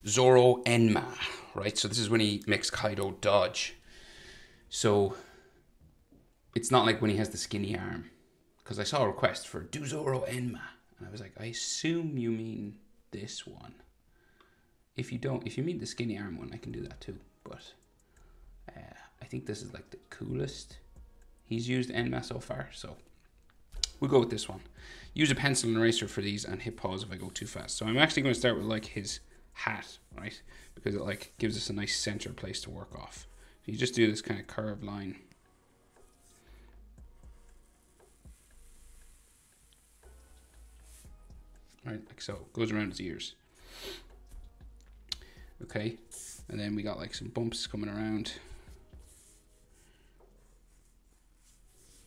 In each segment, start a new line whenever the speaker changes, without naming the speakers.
Zoro Enma, right? So this is when he makes Kaido dodge. So it's not like when he has the skinny arm. Because I saw a request for do Zoro Enma. And I was like, I assume you mean this one. If you mean the skinny arm one, I can do that too. But I think this is like the coolest he's used Enma so far. So we'll go with this one. Use a pencil and eraser for these and hit pause if I go too fast. So I'm actually going to start with like his hat, right? Because it like gives us a nice center place to work off. So you just do this kind of curved line. Right, like so. Goes around his ears. Okay, and then we got like some bumps coming around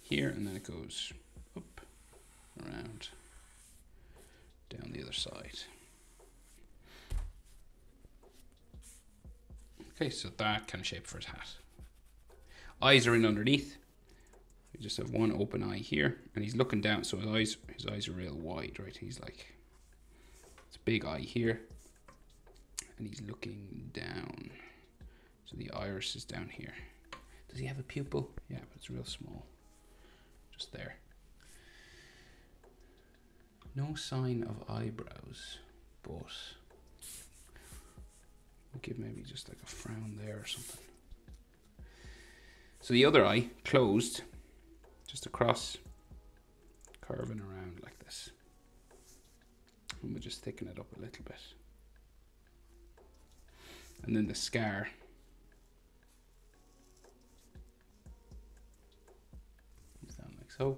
here, and then it goes up, around, down the other side. Okay, so that kind of shape for his hat. Eyes are in underneath. We just have one open eye here, and he's looking down, so his eyes are real wide, right? He's like, it's a big eye here, and he's looking down. So the iris is down here. Does he have a pupil? Yeah, but it's real small. Just there. No sign of eyebrows, but we'll give maybe just like a frown there or something. So the other eye, closed, just across, curving around like this. And we'll just thicken it up a little bit. And then the scar. Comes down like so.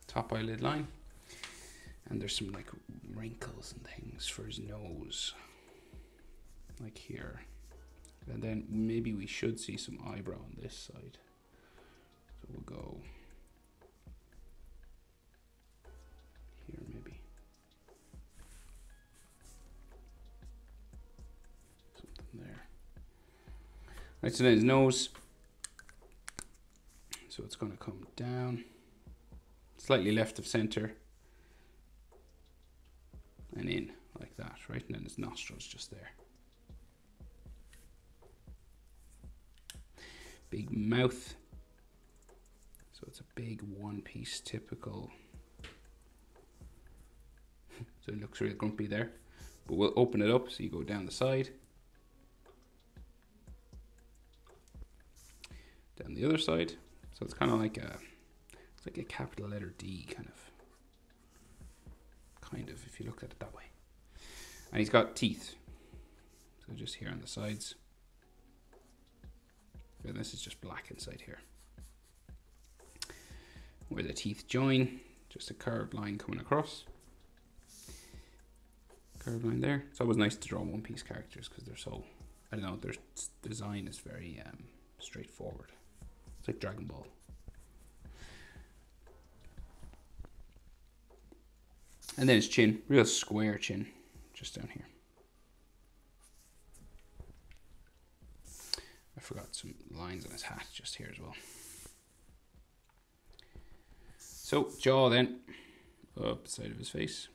Top eyelid line. And there's some like wrinkles and things for his nose. Like here. And then maybe we should see some eyebrow on this side. So we'll go here maybe. Something there. Right, so then his nose. So it's going to come down. Slightly left of center. And in like that, right? And then his nostrils just there. Big mouth. So it's a big one piece typical. So it looks real grumpy there. But we'll open it up so you go down the side. Down the other side. So it's kind of like it's like a capital letter D kind of, if you look at it that way. And he's got teeth. So just here on the sides. And this is just black inside here. Where the teeth join, just a curved line coming across. Curved line there. It's always nice to draw one piece characters because they're so, I don't know, their design is very straightforward. It's like Dragon Ball. And then his chin, real square chin, just down here. I forgot some lines on his hat just here as well. So, jaw then, up the side of his face.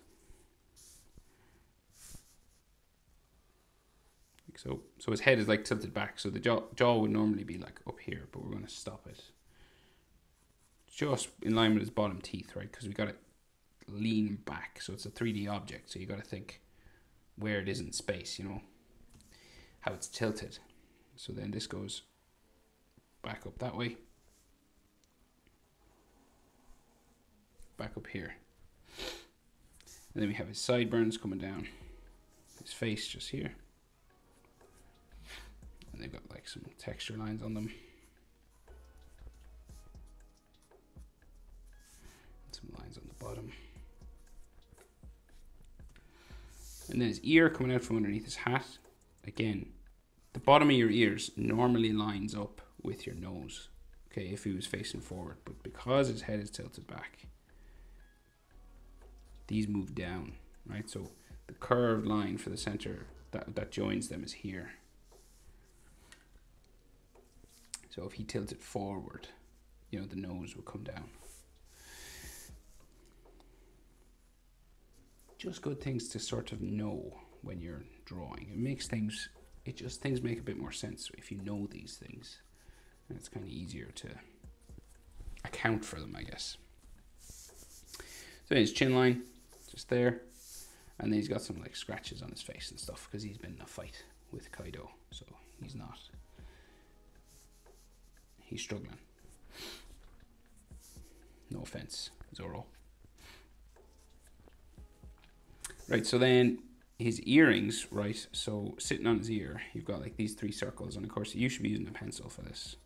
Like so. So his head is like tilted back, so the jaw would normally be like up here, but we're going to stop it just in line with his bottom teeth, right? Because we got it lean back, so it's a 3D object, so you got to think where it is in space, you know, how it's tilted. So then this goes back up that way, back up here, and then we have his sideburns coming down, his face just here, and they've got like some texture lines on them, and some lines on the bottom. And then his ear coming out from underneath his hat. Again, the bottom of your ears normally lines up with your nose, okay, if he was facing forward. But because his head is tilted back, these move down, right? So the curved line for the center that joins them is here. So if he tilts it forward, you know, the nose would come down. Just good things to sort of know when you're drawing. It makes things, things make a bit more sense if you know these things. And it's kind of easier to account for them, I guess. So his chin line, just there. And then he's got some like scratches on his face and stuff because he's been in a fight with Kaido. So he's struggling. No offense, Zoro. Right, so then his earrings, right, so sitting on his ear, you've got like these 3 circles, and of course you should be using a pencil for this.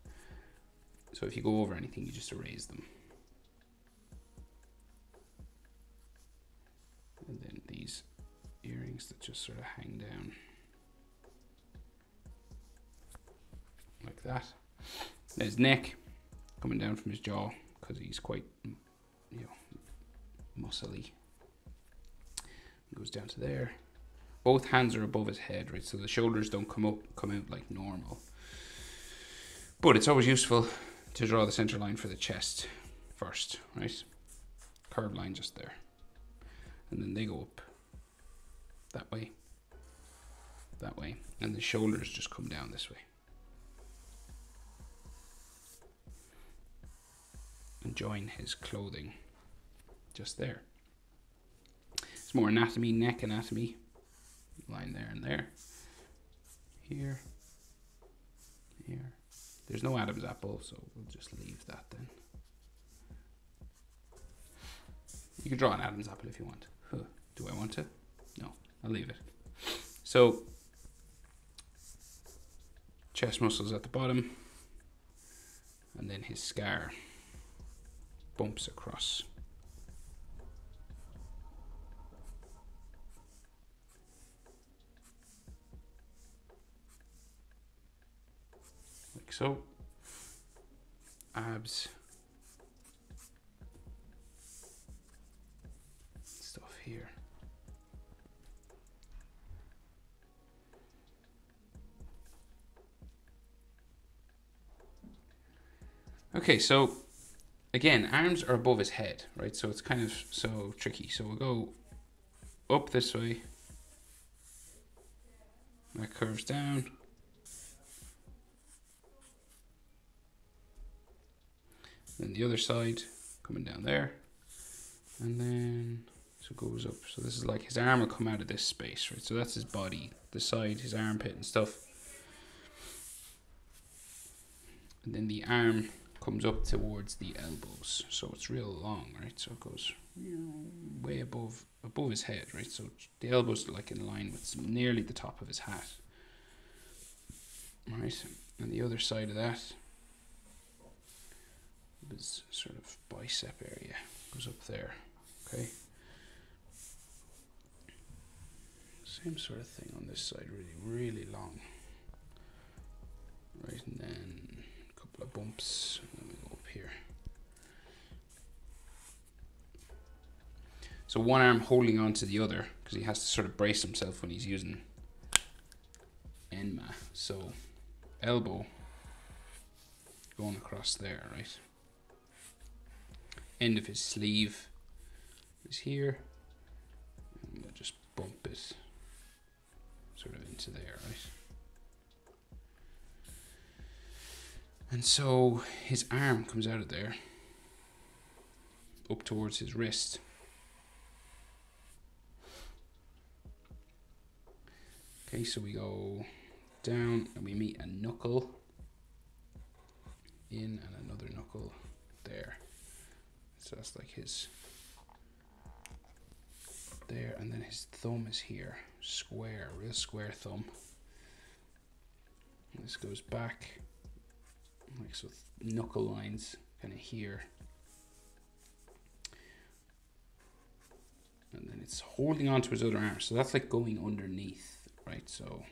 So if you go over anything, you just erase them. And then these earrings that just sort of hang down. Like that. Then his neck coming down from his jaw, because he's quite, you know, muscly. Goes down to there. Both hands are above his head, right? So the shoulders don't come out like normal. But it's always useful to draw the center line for the chest first, right? Curved line just there. And then they go up that way, and the shoulders just come down this way. And join his clothing just there. It's more anatomy, neck anatomy. Line there and there. Here. Here. There's no Adam's apple, so we'll just leave that then. You can draw an Adam's apple if you want. Huh. Do I want to? No, I'll leave it. So, chest muscles at the bottom. And then his scar bumps across. Like so. Abs. Stuff here. Okay, so again, arms are above his head, right? So it's kind of so tricky. So we'll go up this way. That curves down. Then the other side coming down there. And then so it goes up. So this is like his arm will come out of this space, right? So that's his body, the side, his armpit and stuff. And then the arm comes up towards the elbows, so it's real long, right? So it goes way above his head, right? So the elbows are like in line with nearly the top of his hat, right? And the other side of that, his sort of bicep area goes up there, okay? Same sort of thing on this side, really long, right? And then a couple of bumps, and then we go up here. So one arm holding on to the other, because he has to sort of brace himself when he's using Enma. So elbow going across there, right? End of his sleeve is here. And we'll just bump it sort of into there, right? And so his arm comes out of there up towards his wrist. Okay, so we go down and we meet a knuckle in and another knuckle there. So that's like his there, and then his thumb is here, square, real square thumb. And this goes back, like so, knuckle lines kind of here. And then it's holding on to his other arm, so that's like going underneath, right? So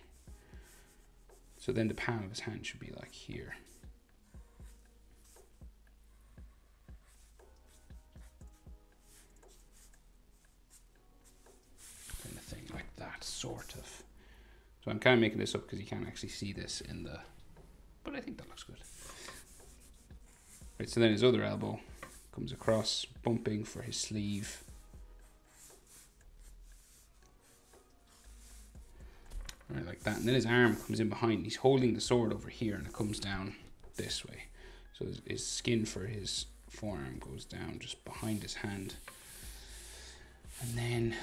then the palm of his hand should be like here. Kind of thing like that, sort of. So I'm kind of making this up because you can't actually see this in the, but I think that looks good. Right, so then his other elbow comes across, bumping for his sleeve. Right, like that. And then his arm comes in behind. He's holding the sword over here and it comes down this way. So his skin for his forearm goes down just behind his hand. And then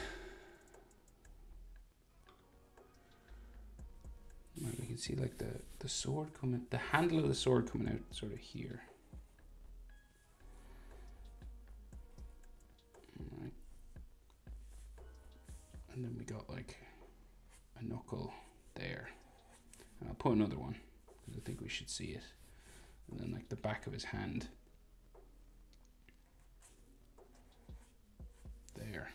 we can see like the sword coming, the handle of the sword coming out sort of here. Right. And then we got like a knuckle there. And I'll put another one because I think we should see it. And then like the back of his hand. There.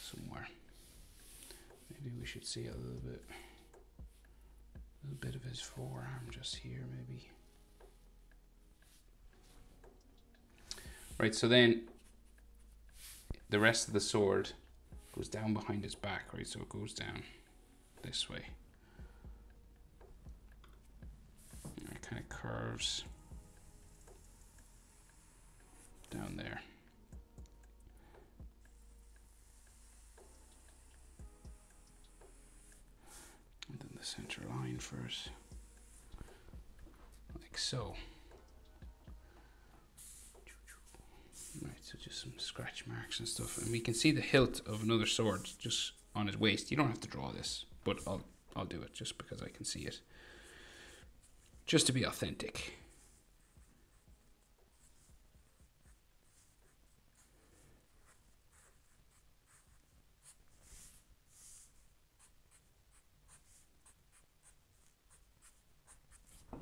Somewhere. Maybe we should see a little bit of his forearm just here, maybe. Right, so then the rest of the sword goes down behind his back, right? So it goes down this way. And it kind of curves down there. And then the center line first, like so. Right, so just some scratch marks and stuff, and we can see the hilt of another sword just on his waist. You don't have to draw this, but I'll do it just because I can see it, just to be authentic.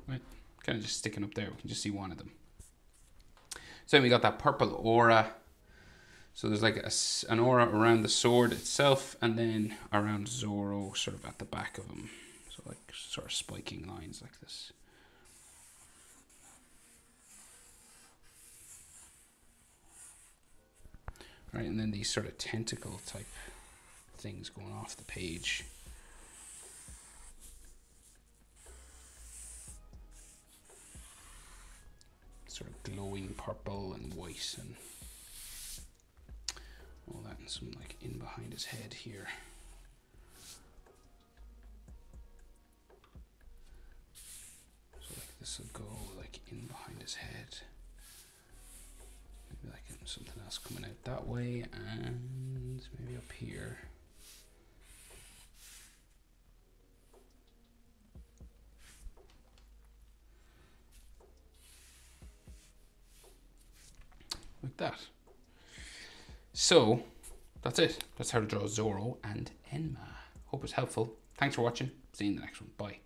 Right, kind of just sticking up there. We can just see one of them. So then we got that purple aura. So there's like an aura around the sword itself and then around Zoro sort of at the back of him. So like sort of spiking lines like this. Right, and then these sort of tentacle type things going off the page. Sort of glowing purple and white and all that, and some like in behind his head here. So like this will go like in behind his head. Maybe like something else coming out that way, and maybe up here. Like that. So that's it. That's how to draw Zoro and Enma. Hope it's helpful. Thanks for watching. See you in the next one. Bye.